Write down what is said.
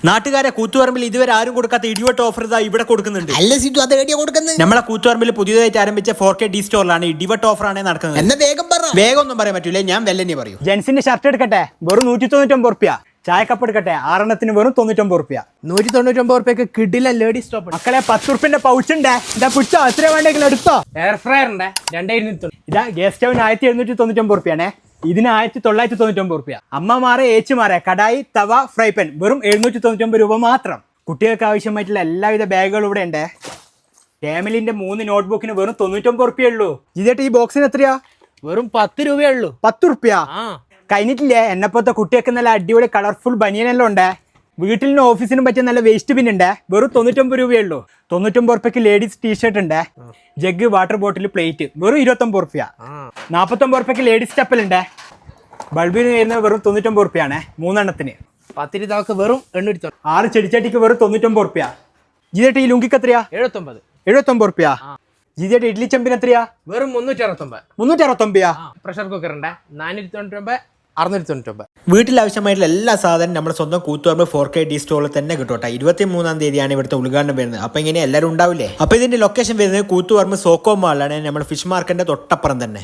നാട്ടുകാരെ കൂത്തുപറമ്പിൽ ഇതുവരെ ആരും കൊടുക്കാത്ത ഇടിവെട്ട് ഓഫർ ഇതാ ഇവിടെ കൊടുക്കുന്നുണ്ട്. അല്ല സീറ്റു അത് എവിടെയാ കൊടുക്കുന്നത്? നമ്മളെ കൂത്തുപറമ്പിൽ പുതിയതായിട്ട് ആരംഭിച്ച 4K D സ്റ്റോറിലാണ് ഇടിവെട്ട് ഓഫർ ആണ് നടക്കുന്നത്. എന്നാ വേഗം പറ. വേഗം ഒന്നും പറയാൻ പറ്റൂല, ഞാൻ വെല്ലനെ പറയൂ. ജെൻസിന്റെ ഷർട്ട് എടുക്കട്ടെ വെറും 199 റുപ്യ. ചായക്കപ്പ് എടുക്കട്ടെ 6 വെറും 99 റുപ്യ. 199 റുപ്യക്ക് കിടില ലേഡി സ്റ്റോപ്പ്. മക്കളെ 10 റുപ്യന്റെ പൗച്ച് ഉണ്ട്. ഇതാ പിടിച്ചോ, എത്ര വേണ്ടെങ്കിലും എടുത്തോ. എയർ ഫ്രയർ ഉണ്ട് 2,290. ഇതാ ഗ്യാസ് സ്റ്റൗവിന് 1799 റുപ്യാണേ. ഇതിന് 1999 റുപ്യ. അമ്മമാരെ ഏച്ചുമാരെ കടായി തവ ഫ്രൈ പാൻ വെറും 799 രൂപ മാത്രം. കുട്ടികൾക്ക് ആവശ്യമായിട്ടുള്ള എല്ലാവിധ ബാഗുകളും ഇവിടെ ഉണ്ട്. ഫാമിലിന്റെ 3 നോട്ട്ബുക്കിന് വെറും 99 റുപ്യ ഉള്ളൂ. ഇതേട്ട് ഈ ബോക്സിന് എത്രയാ? വെറും 10 രൂപയേ ഉള്ളൂ. 10 റുപ്യ കഴിഞ്ഞിട്ടില്ലേ? എന്നെപ്പോലത്തെ കുട്ടിയൊക്കെ നല്ല അടിപൊളി കളർഫുൾ ബനിയനെല്ലാം ഉണ്ട്. വീട്ടിലും ഓഫീസിനും പറ്റിയ നല്ല വേസ്റ്റ് ബിൻ ഉണ്ട്. വെറും 99 രൂപയേ ഉള്ളൂ. 99 റുപ്യക്ക് ലേഡീസ് ടീഷർട്ട് ഉണ്ട്. ജഗ് വാട്ടർ ബോട്ടിൽ പ്ലേറ്റ് വെറും 29 റുപ്യ. 49 റുപ്യക്ക് ലേഡീസ് ചപ്പൽ ഉണ്ട്. ബൾബിന് വരുന്നത് വെറും 99 റുപ്യാണ് 3 എണ്ണത്തിന്. 10 രൂപക്ക് വെറും 890. 6 ചെടിച്ചട്ടിക്ക് വെറും 99 റുപ്യ. ജിതേട്ട് ഈ ലുങ്കിക്ക് എത്രയാ? 79 റുപ്യ. ജിതേട്ട് ഇഡ്ലി ചെമ്പിന് എത്രയാ? വെറും 369. 369. പ്രഷർ കുക്കർ ഉണ്ട് 499, 699. വീട്ടിൽ ആവശ്യമായിട്ടുള്ള എല്ലാ സാധനവും നമ്മുടെ സ്വന്തം കൂത്തുപറമ്പ് 4K D സ്റ്റോറിൽ തന്നെ കിട്ടോട്ടെ. 23-ാം തീയതിയാണ് ഇവിടുത്തെ ഉദ്ഘാടനം വരുന്നത്. അപ്പൊ ഇങ്ങനെ എല്ലാവരും ഉണ്ടാവില്ലേ? അപ്പൊ ഇതിന്റെ ലൊക്കേഷൻ വരുന്നത് കൂത്തുപറമ്പ് സോക്കോ മാളിലാണ്, നമ്മുടെ ഫിഷ് മാർക്കറ്റിന്റെ തൊട്ടപ്പുറം തന്നെ.